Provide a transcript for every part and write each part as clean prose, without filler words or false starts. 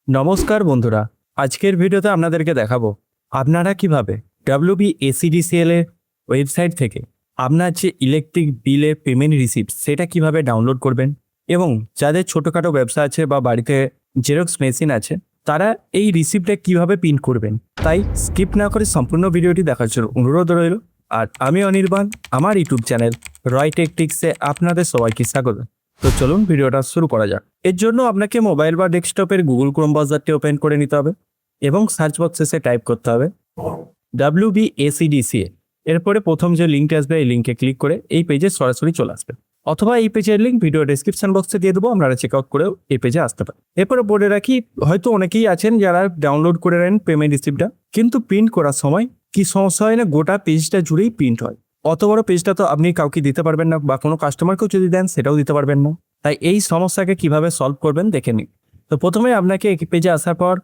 নমস্কার বন্ধুরা, আজকের ভিডিওতে আপনাদেরকে দেখাবো আপনারা কিভাবে WBACDCL এর ওয়েবসাইট থেকে আপনার যে ইলেকট্রিক বিলের পেমেন্ট রিসিপ্ট সেটা কিভাবে ডাউনলোড করবেন এবং যাদের ছোটোখাটো ব্যবসা আছে বা বাড়িতে জেরক্স মেশিন আছে তারা এই রিসিপ্টটা কিভাবে প্রিন্ট করবেন। তাই স্কিপ না করে সম্পূর্ণ ভিডিওটি দেখার জন্য অনুরোধ রইল। আর আমি অনির্বাণ, আমার ইউটিউব চ্যানেল রয় টেকটিক্সে আপনাদের সবাইকে স্বাগত। তো চলুন ভিডিওটা শুরু করা যাক। এর জন্য আপনাকে মোবাইল বা ডেস্কটপের গুগল ক্রোম ব্রাউজারটি ওপেন করে নিতে হবে এবং সার্চ বক্সে এসে টাইপ করতে হবে WBACDCL। এরপরে প্রথম যে লিঙ্কটা আসবে এই লিঙ্কে ক্লিক করে এই পেজে সরাসরি চলে আসবে, অথবা এই পেজের লিঙ্ক ভিডিও ডেসক্রিপশন বক্সে দিয়ে দেবো, আপনারা চেক আউট করেও এই পেজে আসতে পারেন। এরপরে বলে রাখি, হয়তো অনেকেই আছেন যারা ডাউনলোড করে নেন পেমেন্ট রিসিপ্টটা, কিন্তু প্রিন্ট করার সময় কি সমস্যা হয় না, গোটা পেজটা জুড়েই প্রিন্ট হয়। অত বড় পেজটা তো আপনি কাউকে দিতে পারবেন না, বা কোনো কাস্টমারকেও যদি দেন সেটাও দিতে পারবেন না। তাই এই সমস্যাকে কিভাবে সলভ করবেন দেখে নিন। তো প্রথমে আপনাকে এই পেজে আসার পর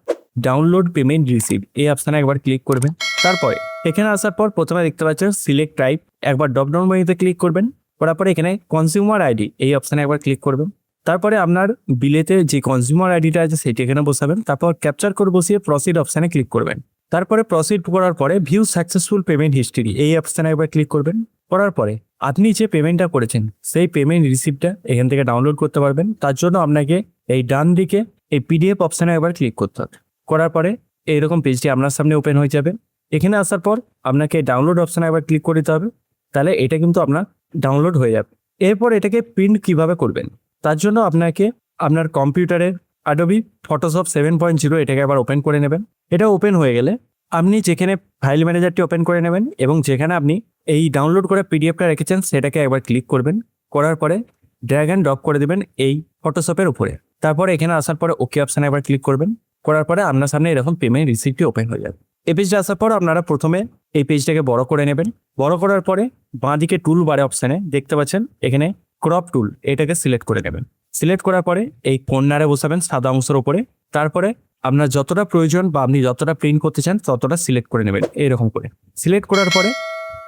ডাউনলোড পেমেন্ট রিসিপ্ট এই অপশানে একবার ক্লিক করবেন। তারপরে এখানে আসার পর প্রথমে দেখতে পাচ্ছেন সিলেক্ট টাইপ, একবার ড্রপ ডাউন মেনুতে ক্লিক করবেন। করার পরে এখানে কনজিউমার আইডি এই অপশানে একবার ক্লিক করবেন। তারপরে আপনার বিলেতে যে কনজিউমার আইডিটা আছে সেটি এখানে বসাবেন। তারপর ক্যাপচার কোড বসিয়ে প্রসিড অপশানে ক্লিক করবেন। তারপরে প্রসিড করার পরে ভিউ সাকসেসফুল পেমেন্ট হিস্ট্রি এই অপশানে একবার ক্লিক করবেন। করার পরে আপনি যে পেমেন্টটা করেছেন সেই পেমেন্ট রিসিপ্টটা এখান থেকে ডাউনলোড করতে পারবেন। তার জন্য আপনাকে এই ডান দিকে এই PDF অপশানে একবার ক্লিক করতে হবে। করার পরে এইরকম পেজটি আপনার সামনে ওপেন হয়ে যাবে। এখানে আসার পর আপনাকে ডাউনলোড অপশানে একবার ক্লিক করে দিতে হবে, তাহলে এটা কিন্তু আপনার ডাউনলোড হয়ে যাবে। এরপর এটাকে প্রিন্ট কিভাবে করবেন তার জন্য আপনাকে আপনার কম্পিউটারে Adobe Photoshop 7.0 এটাকে একবার ওপেন করে নেবেন। এটা ওপেন হয়ে গেলে আপনি যেখানে ফাইল ম্যানেজারটি ওপেন করে নেবেন এবং যেখানে আপনি এই ডাউনলোড করা PDFটা রেখেছেন সেটাকে একবার ক্লিক করবেন। করার পরে ড্র্যাগ অ্যান্ড ড্রপ করে দেবেন এই ফটোশপের উপরে। তারপরে এখানে আসার পরে ওকে অপশানে একবার ক্লিক করবেন। করার পরে আপনার সামনে এরকম পেমেন্ট রিসিপ্টটি ওপেন হয়ে যাবে। এই পেজটা আসার পর আপনারা প্রথমে এই পেজটাকে বড় করে নেবেন। বড় করার পরে বাঁদিকে টুল বারে অপশানে দেখতে পাচ্ছেন এখানে ক্রপ টুল, এটাকে সিলেক্ট করে নেবেন। সিলেক্ট করার পরে এই কর্নারে বসাবেন সাদা অংশের উপরে। তারপরে আপনার যতটা প্রয়োজন বা আপনি যতটা প্রিন্ট করতে চান ততটা সিলেক্ট করে নেবেন এরকম করে। সিলেক্ট করার পরে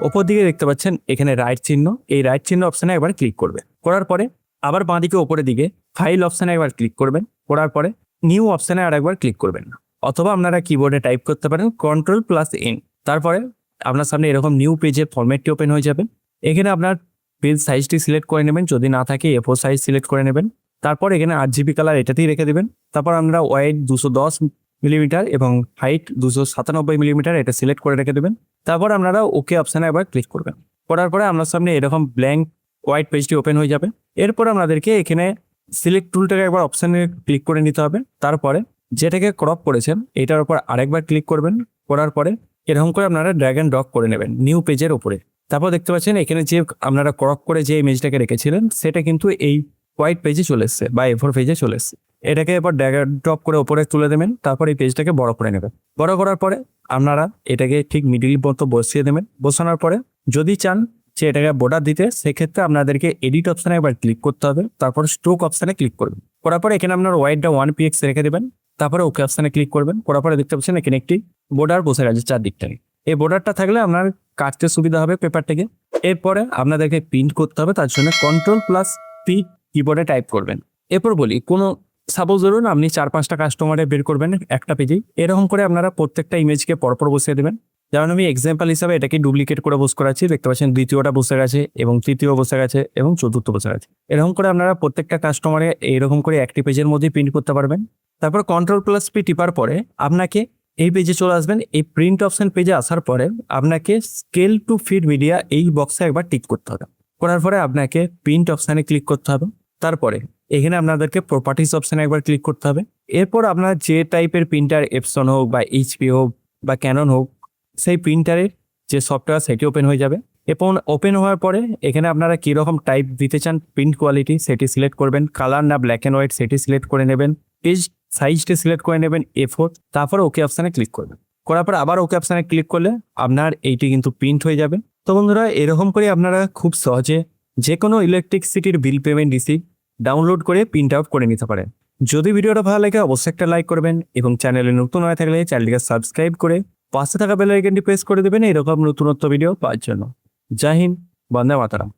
ওপর দিকে দেখতে পাচ্ছেন এখানে রাইট চিহ্ন, এই রাইট চিহ্ন অপশানে একবার ক্লিক করবে। করার পরে আবার বাঁদিকে ওপরের দিকে ফাইল অপশানে একবার ক্লিক করবেন। করার পরে নিউ অপশানে আর একবার ক্লিক করবেন, অথবা আপনারা কিবোর্ডে টাইপ করতে পারেন Ctrl+N। তারপরে আপনার সামনে এরকম নিউ পেজের ফরম্যাটটি ওপেন হয়ে যাবে। এখানে আপনার পেজ সাইজটি সিলেক্ট করে নেবেন, যদি না থাকে A4 সাইজ সিলেক্ট করে নেবেন। তারপর এখানে RGB কালার এটাতেই রেখে দেবেন। তারপর আমরা ওয়াইড 210 মিলিমিটার এবং হাইট 297 মিলিমিটার এটা সিলেক্ট করে রেখে দেবেন। তারপর আপনারা ওকে অপশানে একবার ক্লিক করবেন। করার পরে আপনার সামনে এরকম ব্ল্যাঙ্ক হোয়াইট পেজটি ওপেন হয়ে যাবে। এরপর আপনাদেরকে এখানে সিলেক্ট টুলটাকে একবার অপশানে ক্লিক করে নিতে হবে। তারপরে যেটাকে ক্রপ করেছেন এটার উপর আরেকবার ক্লিক করবেন। করার পরে এরকম করে আপনারা ড্র্যাগ অ্যান্ড ড্রপ করে নেবেন নিউ পেজের উপরে। তারপর দেখতে পাচ্ছেন এখানে যে আপনারা ক্রপ করে যে ইমেজটাকে রেখেছিলেন সেটা কিন্তু এই হোয়াইট পেজে চলে এসছে বা A4 পেজে চলে এসছে। এটাকে এবার ড্র্যাগ অ্যান্ড ড্রপ করে উপরে তুলে দেবেন। তারপর এই পেজটাকে বড় করে নেবেন। বড় করার পরে আপনারা এটাকে ঠিক মিডিল মতো বসিয়ে দেবেন। বসানোর পরে যদি চান যে এটাকে বর্ডার দিতে, সেক্ষেত্রে আপনাদেরকে এডিট অপশানে একবার ক্লিক করতে হবে। তারপর স্ট্রোক অপশানে ক্লিক করবেন। করার পরে এখানে আপনার হোয়াইটটা 1px রেখে দেবেন। তারপরে ওকে অপশানে ক্লিক করবেন। করার পরে দেখতে পাচ্ছেন এখানে একটি বর্ডার বসে গেছে চারদিকটাই। এই বর্ডারটা থাকলে আপনার কাটতে সুবিধা হবে পেপারটাকে। এরপরে আপনাদেরকে প্রিন্ট করতে হবে, তার জন্য Ctrl+P কিবোর্ডে টাইপ করবেন। এরপর বলি, কোনো সাপোজ ধরুন আপনি 4-5টা কাস্টমারে বের করবেন একটা পেজেই, এরকম করে আপনারা প্রত্যেকটা ইমেজকে পরপর বসিয়ে দেবেন। যেমন আমি এক্সাম্পল হিসাবে এটাকে ডুপ্লিকেট করে বসে করাচ্ছি। দেখতে পাচ্ছেন দ্বিতীয়টা বসে গেছে এবং তৃতীয় বসে গেছে এবং চতুর্থ বসে গেছে। এরকম করে আপনারা প্রত্যেকটা কাস্টমারে এইরকম করে একটি পেজের মধ্যে প্রিন্ট করতে পারবেন। তারপর Ctrl+P টিপার পরে আপনাকে এই পেজে চলে আসবেন। এই প্রিন্ট অপশন পেজে আসার পরে আপনাকে স্কেল টু ফিট মিডিয়া এই বক্সে একবার টিক করতে হবে। করার পরে আপনাকে প্রিন্ট অপশানে ক্লিক করতে হবে। তারপরে এখানে আপনাদেরকে প্রপার্টিস অপশানে একবার ক্লিক করতে হবে। এরপর আপনার যে টাইপের প্রিন্টার, এপসন হোক বা HP হোক বা ক্যানন হোক, সেই প্রিন্টারের যে সফটওয়্যার সেটি ওপেন হয়ে যাবে। এবং ওপেন হওয়ার পরে এখানে আপনারা কীরকম টাইপ দিতে চান প্রিন্ট কোয়ালিটি সেটি সিলেক্ট করবেন। কালার না ব্ল্যাক অ্যান্ড হোয়াইট সেটি সিলেক্ট করে নেবেন। পেজ সাইজটি সিলেক্ট করে নেবেন A4। তারপরে ওকে অপশানে ক্লিক করবেন। করার পর আবার ওকে অপশানে ক্লিক করলে আপনার এইটি কিন্তু প্রিন্ট হয়ে যাবে। তো বন্ধুরা, এরকম করে আপনারা খুব সহজে যে কোনো ইলেকট্রিসিটির বিল পেমেন্ট রিসিপ্ট ডাউনলোড করে প্রিন্ট আউট করে নিতে পারেন। যদি ভিডিওটা ভালো লাগে অবশ্যই একটা লাইক করবেন এবং চ্যানেলে নতুন হয়ে থাকলে চ্যানেলটিকে সাবস্ক্রাইব করে পাশে থাকা বেল আইকনটি প্রেস করে দেবেন এরকম নতুনত্ব ভিডিও পাওয়ার জন্য। জয় হিন্দ, বন্দে মাতরম।